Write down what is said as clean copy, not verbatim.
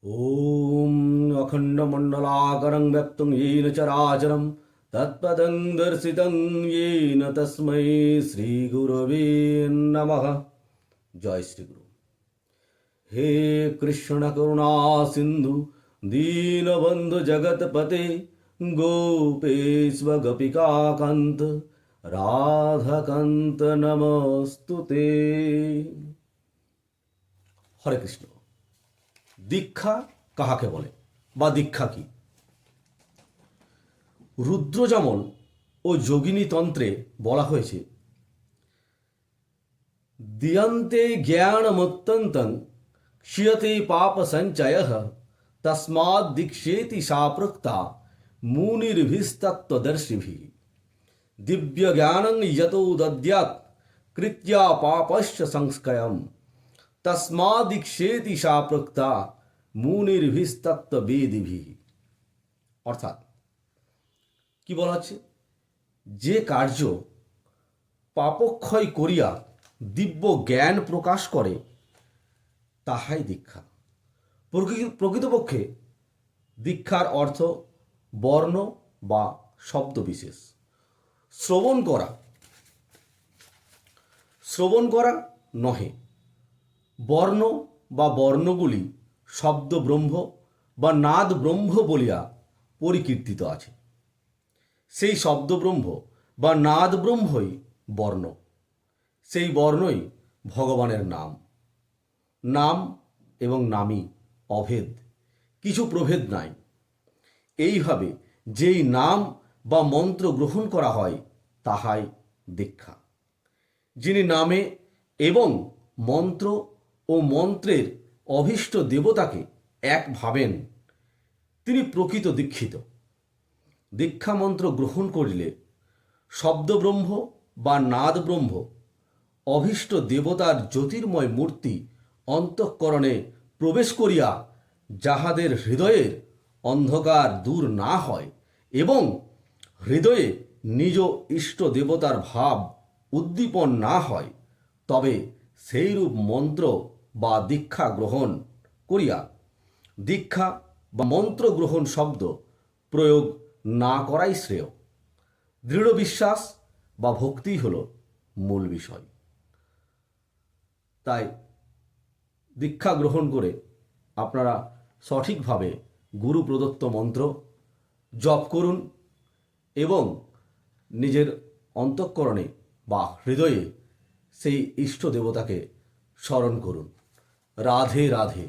ॐ अखण्डमण्डलाकारं व्याप्तं येन चराचरं तत्पदं दर्शितं येन तस्मै श्रीगुरवे नमः। जय श्रीगुरु। हे कृष्ण करुणा सिंधु दीनबंधु जगतपते गोपेश्वर गोपिकाकांत राधाकांत नमस्तुते। हरे कृष्ण। দীক্ষা কাহাকে বলে বা দীক্ষা কি? রুদ্রযামন ও যোগিনী তন্ত্রে বলা হয়েছে, দিয়ন্তে জ্ঞানমত্যন্তং ক্ষীয়তে পাপ সঞ্চয়ঃ তস্মাৎ দীক্ষেতি সা প্রক্তা মুনির্ভিস্তত্ত্বদর্শিভিঃ। দিব্য জ্ঞানং যতো দদ্যাৎ কৃত্য়া পাপস্য সংস্কয়ম তস্মাৎ দীক্ষেতি সা প্রক্তা মুনির্ভিস্তত্ত্ববেদিভিঃ। অর্থাৎ কি বলা হচ্ছে? যে কার্য পাপক্ষয় করিয়া দিব্য জ্ঞান প্রকাশ করে তাহাই দীক্ষা। প্রকৃতপক্ষে দীক্ষার অর্থ বর্ণ বা শব্দ বিশেষ। শ্রবণ করা নহে। বর্ণ বা বর্ণগুলি শব্দ ব্রহ্ম বা নাদ ব্রহ্ম বলিয়া পরিকীর্তিত আছে। সেই শব্দ ব্রহ্ম বা নাদ ব্রহ্মই বর্ণ। সেই বর্ণই ভগবানের নাম। নাম এবং নামই অভেদ, কিছু প্রভেদ নাই। এইভাবে যেই নাম বা মন্ত্র গ্রহণ করা হয় তাহাই দীক্ষা। যিনি নামে এবং মন্ত্র ও মন্ত্রের অভীষ্ট দেবতাকে এক ভাবেন তিনি প্রকৃত দীক্ষিত। দীক্ষা মন্ত্র গ্রহণ করিলে শব্দব্রহ্ম বা নাদ ব্রহ্ম অভীষ্ট দেবতার জ্যোতির্ময় মূর্তি অন্তঃকরণে প্রবেশ করিয়া যাহাদের হৃদয়ের অন্ধকার দূর না হয় এবং হৃদয়ে নিজ ইষ্ট দেবতার ভাব উদ্দীপন না হয়, তবে সেইরূপ মন্ত্র বা দীক্ষা গ্রহণ করিয়া দীক্ষা বা মন্ত্র গ্রহণ শব্দ প্রয়োগ না করাই শ্রেয়। দৃঢ় বিশ্বাস বা ভক্তি হল মূল বিষয়। তাই দীক্ষা গ্রহণ করে আপনারা সঠিকভাবে গুরু প্রদত্ত মন্ত্র জপ করুন এবং নিজের অন্তঃকরণে বা হৃদয়ে সেই ইষ্ট দেবতাকে স্মরণ করুন। রাধে রাধে।